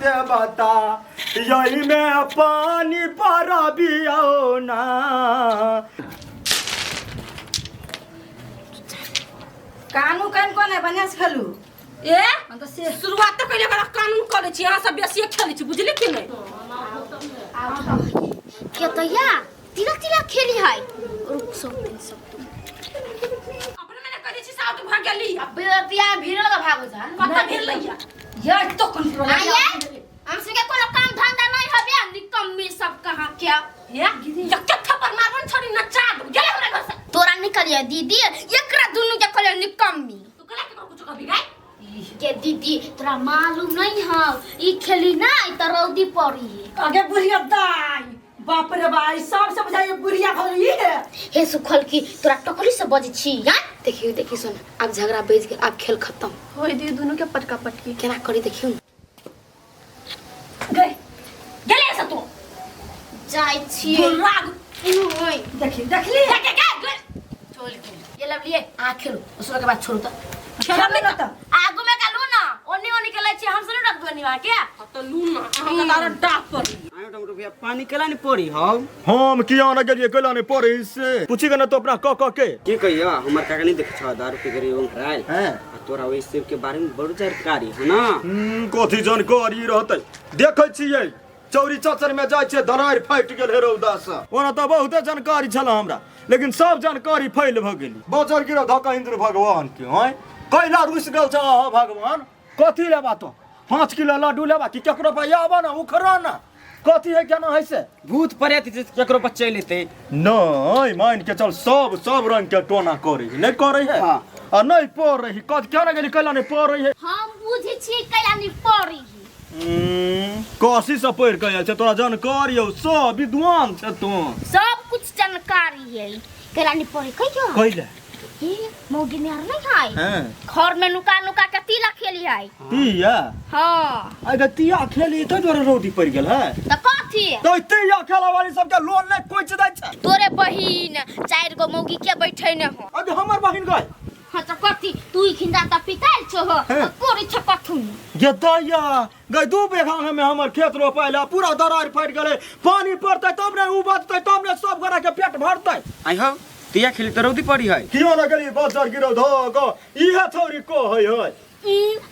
देवता यही में पानी पर बियो ना कानू कान कोन है बनिया से खेलू ए शुरुआत तो कइले बड़ा कानून करे छी, अहाँ सब बेसी खेलै छी, बुझली कि नहीं? के तैया तिलक तिलक खेली है रुक सब अपने मैंने करे छी साउथ भाग गेली, अब बिया भीड़ लगा भागो जा कत भीड़ लइया यार तो कंट्रोल आया हमसे के कोनो काम धंधा नहीं हबे निकम्मी सब कहां क्या एक थप्पड़ मारबन छोरी नचा दू गेले हमरा घर से। तोरा निकलिया दीदी एकरा दुनु के कले निकम्मी तू कला के कुछ कभी गाय के दीदी तोरा मालूम नहीं है ई खेली ना ई त रौदी पड़ी आगे बुढ़िया दाई बाप रे भाई सब से बुझाई बुढ़िया भली है हे सुखल की तोरा टकली से बज छी यार देखियो सुन अब झगड़ा बेच के अब खेल खत्म होई दी दोनों के पटका पटकी केना करी देखियो गए गेले ऐसा तू जाय छी राग ओए देखली के चल के ये लवली आ खेलो उसके के बाद छोड़ तो शर्म नहीं तो आगु में कालू ना ओनी के लै छी हम से रख दो निवा के तो लून ना अहाँ का तारा डाक पर आयो टमाटर भैया पानी केला नहीं पड़ी हम किया ना गेलिए कैला नहीं पड़े इससे पूछी ना तो अपना के की कहियो हमर काका नहीं देख छ दारू के गरी ओम राय हैं तोरा ओइ सेब के बारे में बड़ जानकारी है ना। कथी जानकारी रहते देखे छियै चौरी चचर में जाय छै धरार फाटि गेल हे रौदा से ओना तो बहुते जानकारी छला हमरा लेकिन सब जानकारी फैल भ गेली बजर गिरो धक्का इंद्र भगवान के हैं कैला रुस गेल छ भगवान कथी लेबा तो 5 किलो लड्डू लेबा कि केकरो पाया आबा ना उखरा ना कथी है केना है से भूत प्रेत केकरो पर चल लेते नहीं मान के चल सब रंग के टोना करे नहीं करे है हां आ नहीं पड़ रही कद क्या ना गेली कैला नहीं पड़ रही है हम बुझी छी कैला नहीं पड़ी काशी से पढ़ के आयल छै तोरा जानकारी हो सब विद्वान छै तू सब कुछ जानकारी है कैला नहीं पड़ी कहियो कैले ये मौगी में नहीं है हैं घर में नुका नुका के तिला खेली है तिया हां अगर तिया खेली तो तोरा रोटी पड़ गेल है त कथी तो तिया खेला वाली सब के लोन नहीं कोच दै छै तोरे बहिन चार गो मौगी के बैठे न हो अगर हमर बहिन गय हां त कथी तू ही खिंदा त पिताल छो हो कोरी छकथुन गे दैया गय दू बेघा में हमर खेत रोपाइला पूरा दरार फाट गेले पानी पड़तै तब ने उबतै तब ने सब गोरा के पेट भरतै आई हो तिया खेली तो रौदी पड़ी है कियो ना गेली बजर गिरो धक इहे छोरी को है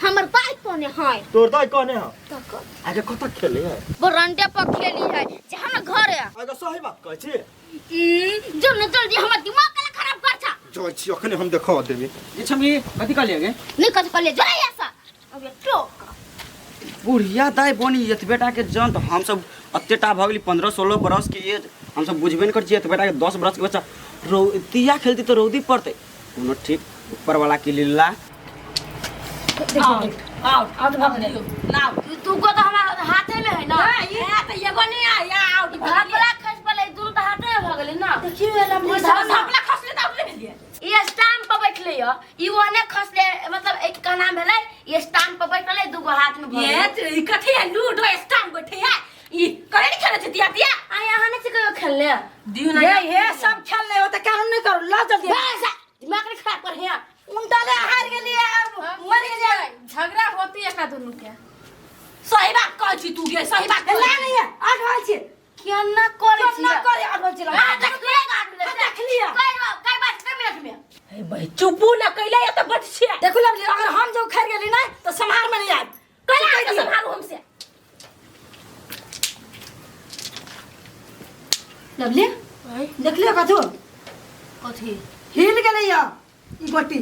हमर दाई कोने है तोर दाई कने है तक आगे कत खेले है बरंडे पर खेली है जे हम घर है आगे सही बात कहै छी जो न जल्दी हमर दिमाग कला खराब कर छ जो छी अखने हम देखा देबे ये छमी कथि कर लेगे नहीं कत कर ले जरा ऐसा अब ये टोक बुढ़िया दाई बनी ये बेटा के जन तो हम सब अत्तेटा भ गेली 15-16 बरस के एज हम सब बुझबे न कर छिए बेटा के 10 बरस के बच्चा तिया खेलती तो रौदी पड़ते कोनो ठीक ऊपर वाला की लीला आउट भाग ले लाओ तू को तो हमारा हाथे में है ना ये तो ये गनी आ आउट भाग बड़ा खस पले दूर तो हाथे में भागले ना देखियो एला ले सबला खसले त उठले भेलिए ये स्टैम्प पर बैठले यो ई ओने खसले मतलब एक का नाम भेलै ये स्टैम्प पर बैठले दुगो हाथ में भरले ये कथि है लूडो स्टैम्प बैठे है ई करे नहीं खेले छतिया तिया आ यहाँ ने से खेलले दिउ ना ये सब खेलने हो त कानून नहीं करो ला जल्दी बस दिमाग नहीं खराब कर है उनटा ले हार गेली मर गेली झगड़ा होती है का दोनों के सही बात कह छी तू गे सही बात ला नहीं है आठ भाई छी क्या ना करे सब ना करे आठ भाई छी आ देख लिया देख लिया कई बात कई मिनट में ए भाई चुपू ना कैले ये तो बट छिया देखो लवली अगर हम जो खेल गेली ना तो संहार में नहीं आए कैला के संभालू हमसे लवली देख लियो कथु कथि हिल गेलै या ई गोटी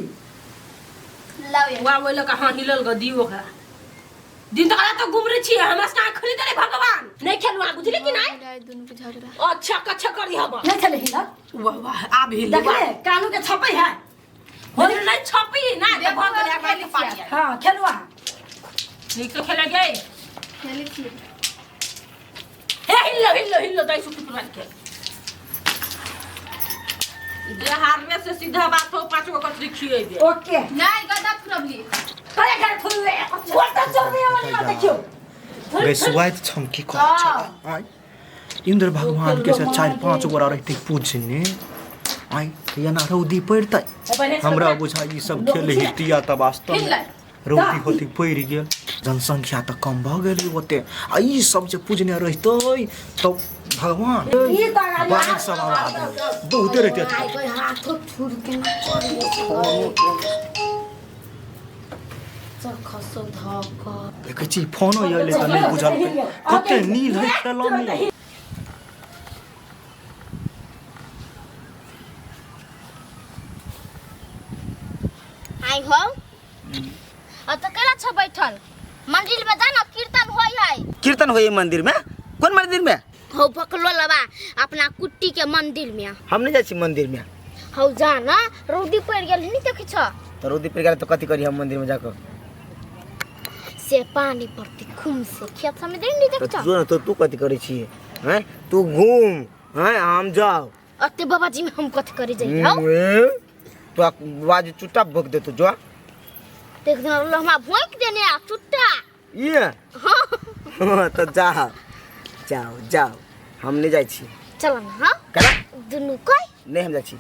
लाओ वा बोले का हां हिलल ग दियो का दिन तक तो घुमरे छी हमरा से खरीद रे भगवान नहीं खेलवा बुझली कि नहीं दोनों के झगड़ा अच्छा कच्छा करी हम नहीं चले हिला वाह वाह आ भी देख ले कानून के छपई है होली नहीं छपी ना देखो के आगे के पानी हां खेलवा ठीक तो खेला गए खेली थी हे हिल्लो दाई सुखी पुरान के इधर हारने से सीधा बात हो 5 गो कचरी खिए दे ओके नहीं गदा खुरबली करे घर खुले छोटा चल रही वाली मत देखियो बेसुआत छमकी को चला आई इंद्र भगवान के से 4-5 गोरा रहते पूजने आई ये ना रौदी पड़ता हमरा बुझा ई सब खेल हितिया त वास्तव रौदी होती पड़ गेल जनसंख्या तो कम भ गेल ओते आ ई सब जे पूजने रहितै तो भगवान ई त गाली बाहर सब आवाज बहुते रहते आई कोई हाथों छुड़ के ना चल खसो धक देखै छी फोनो यले त नहीं बुझल कते नील है तलमी आई हो अब तो केला छ बैठल मंदिर में जाना कीर्तन होई है कीर्तन होई मंदिर में कौन मंदिर में हो पकलो लबा अपना कुट्टी के मंदिर में हम नहीं जाई छी मंदिर में हो जाना रौदी पड़ गेल नहीं देखै छ तो रोदी पर गेल तो कथी करी हम मंदिर में जाकर से पानी पड़ती घूम से खेत में नहीं तो देखछ जो ना तो तू कथी करी छी हैं तू घूम हैं हम जाओ अते बाबा जी में हम कथी करे जाई हो तो बाज चुट्टा भोग दे तू जो देख ना लहमा भोंक देने आ चुट्टा ये हाँ तो जाओ जाओ जाओ हम नहीं जाई छी चल ना हां कला दुनु कोई नहीं हम जाई छी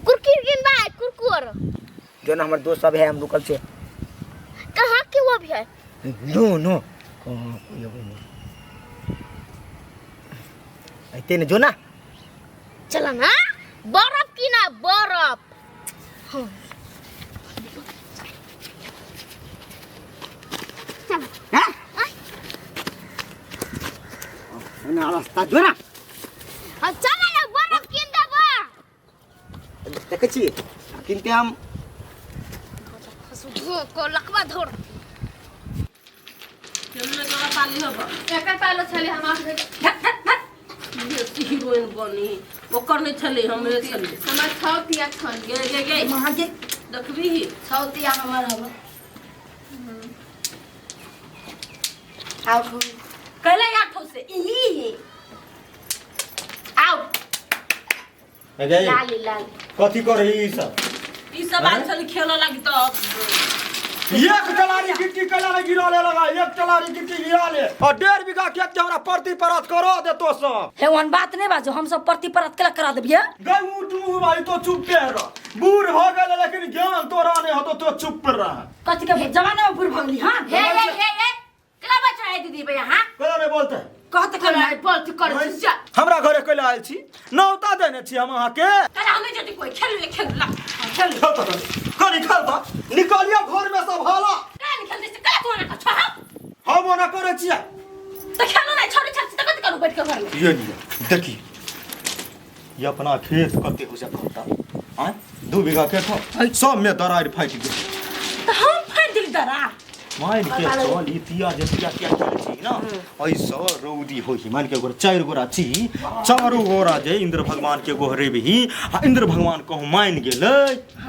कुरकुर गिन बा कुरकुर जो ना हमर दोस्त सब है हम रुकल छे कहां के वो भी है नो नो कहां ये ऐते ने जो ना चल ना बर्फ की ना बर्फ हाँ ना रास्ता जो ना अब चल ना बर्फ किन देबा देखे छी किनते हम को लकवा धोर केमने करा पाली होबा एकर पालो छले हम हीरोइन बनी ओकर नहीं छले हमरे छले हमर छौतिया छन गे मां के देखबी ही छौतिया हमर हम आओ कहले आठो से ई आओ अजय लाली लाली कथी करे ई सब आज चली खेलो लागी तो एक टलारी गिट्टी कला में गिरा ले लगा एक टलारी गिट्टी गिरा ले और 1.5 बीघा खेत के हमरा प्रति परत करो दे तो सब हे वन बात नहीं बाजो हम सब प्रति परत केला करा देबिए गई ऊट मुंह भाई तो चुप रह बूढ़ हो गए लेकिन ज्ञान तोरा नहीं हो तो चुप रह कथि के जमाना में बुढ़ भगली हां हे केला बच्चा है दीदी भैया हां कला नहीं बोलते कहत कला बोलती कर जा हमरा घरे कइला आइल छी नौता देने छी हम अहाँ के कला हमें जति कोई खेल ला खेल कनी खेलता निकलिया घर में सब हाला कान खेल दे कला तो ना छ हम ओना करे छी तो खेलो नहीं छोड़ी छत त कथि करू बैठ के घर में ये लिया देखी ये अपना खेत कते हो जाता होता हां 2 बीघा खेत हो सब में दरार फाट गई तो हम फाड़ दिल दरा मान के चल इतिया जतिया क्या करे छी ना ऐसा रौदी होई मान के गोर 4 गोरा छी 4 गोरा जे इंद्र भगवान के गोहरे भी इंद्र भगवान को मान गेले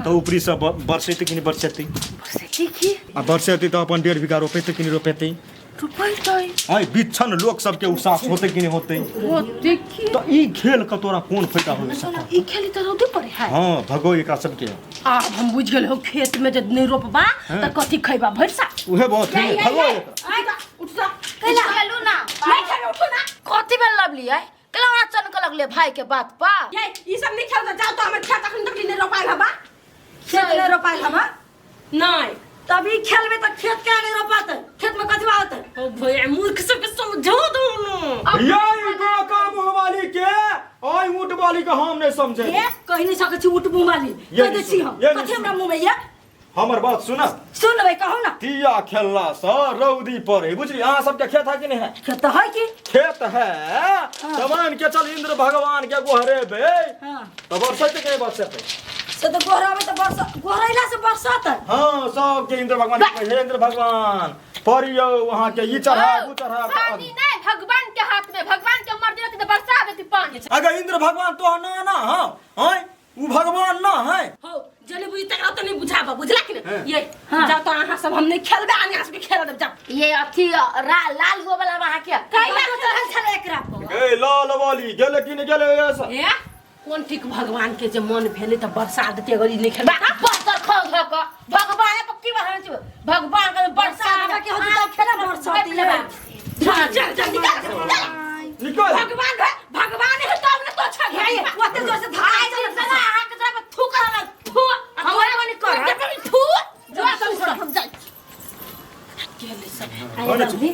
तो ऊपरी सब बरसेते कि नहीं बरसेते देखी आ बरसेते तो अपन 1.5 बीघा रोपेते कि नहीं रोपेते रुपैतै हां बिच्छन लोग सब के उसास होते कि नहीं होते वो देखी तो ई खेल का तोरा कौन फायदा होई सका ई खेली त रोदे पड़े है हां भगो एकरा सब के अब हम बुझ गेल हो खेत में जब नहीं रोपबा त कथि खइबा भरसा उहे बहुत है भगो एकरा उठ जा केला खेलू ना नहीं खेल उठो ना कथि में लवली है केला वहां चनक लगले भाई के बात पा ये ई सब नहीं खेल जाओ तो हमें खेत अखन तक नहीं रोपाइल हबा खेत नहीं रोपाइल हमा नहीं तभी खेल में त खेत क्या नहीं रोपात खेत में कथि बात ओ भैया मूर्ख सब के समझो दो ना यही को काम वाली के ओय ऊंट वाली का हम नहीं समझे ए कहि नहीं सकै छी उठ मुंह माली ये कह दे छी हम ये कथि हमरा मुंह में ये हमर बात सुना सुनबै कहू ना तिया खेलला स रौदी पड़े बुझली अहाँ सबके खेत है कि नहीं है खेत है कि खेत है जवान के चल इंद्र भगवान के गोहरे बे हां तो बरसात के बरसात से तो गोहरा में तो बरसा गोहरैला से बरसात है हाँ सब के इंद्र भगवान के हे इंद्र भगवान परियो वहाँ के ई चढ़ा वो चढ़ा पानी नहीं भगवान के हाथ में भगवान के मर्जी रहती तो बरसा देती पानी अगर इंद्र भगवान तो ना ना हां हां वो भगवान ना है हो जले बुझी तकरा तो नहीं बुझाबा बुझला कि हाँ। नहीं ये जा तो अहाँ सब हम नहीं खेलबे आने आस के खेल देब जा ये अथी लाल हो वाला वहां के कैला चढ़ल छले एकरा पर ए लाल वाली गेले कि नहीं गेले ऐसा ए कौन ठीक भगवान के जे मन भेले त बरसा देते गरी नहीं खेलबा बरसा खो खो को भगवान पक्की बहन छी भगवान के बरसा बरसा के होत त खेला बरसात लेबा चल निकल भगवान है तो हमने तो अच्छा हे है ओते जोर से धाय चला आके जरा थूक थू हमारे वाली कर थू जो तुम गेल सब आइ रहली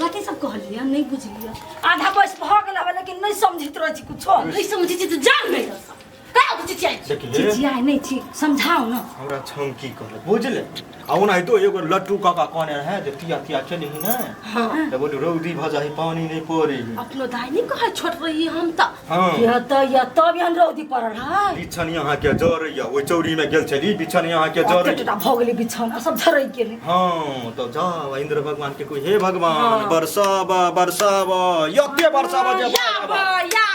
कथी सब कहलिए नहीं बुझलिए आधा बस भ गेल हवे लेकिन नहीं समझित रह छी कुछो नहीं समझी छी तो जान नहीं रस का कुछ चाहिए चिचिया नहीं छी समझाओ ना हमरा छम की कहले बुझले आ ओना तो एगो लट्टू काका कहने रहे जे तिया तिया चली ही ना हां तो बोले रौदी भ जाई पानी नहीं पड़ी अपनो दाई नहीं कहे छोट रही हम त हां या तब यहाँ रौदी पड़ल है बिछन यहाँ के जरैया ओइ चौरी में गेल छली बिछन यहाँ के जरैया टटा भ गेली बिछौना सब झरै गेली हाँ तो जाओ इंद्र भगवान के कोई हे भगवान बरसाब यते बरसाब जे या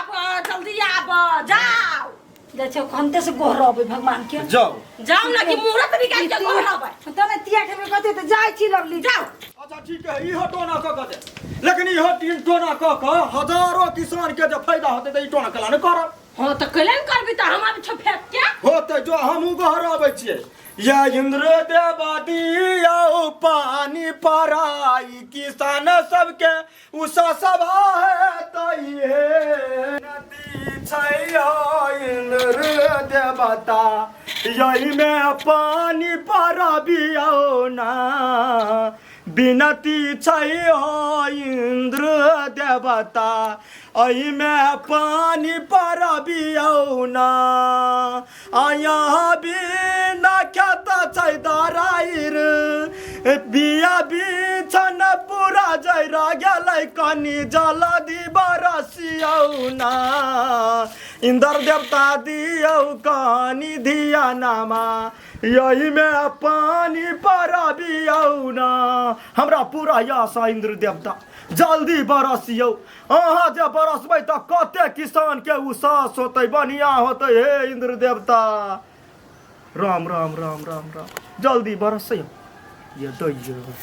जल्दी आब जाओ देखो खनते से गोहरबे भगवान के जाओ जाओ ना कि मुहूर्त निकाल के गोहरबे तने तिया के में कते त जाय छी लगली जाओ अच्छा ठीक है इहो टोना क दे लेकिन इहो तीन टोना क हजारों किसान के जो फायदा होते त ई टोना कला न करब हां त कैलन करबी त हम आब छ फेंक के होते जो हमहु गहराबै छियै या इंद्र देवती आओ पानी पराई किसान सबके उषा सभा है तई है नदी छै इंद्र देवता यही में पानी पराबियो ना बिनती छै इंद्र देवता अही में पानी पराबियो ना आया बिना खेत छै दराइर बिया बिछन पूरा जैरा गेलै कनी जल्दी बरसियौ ना इंद्र देवता दियौ कनी धिया नामा यही में पानी पराबियौ ना हमरा पूरा आशा इंद्र देवता जल्दी बरसियौ अहाँ जे बरसबै त कते किसान के उसास होतै बढ़िया होतै हे इंद्र देवता राम राम राम राम राम जल्दी बरसियौ ये दैयो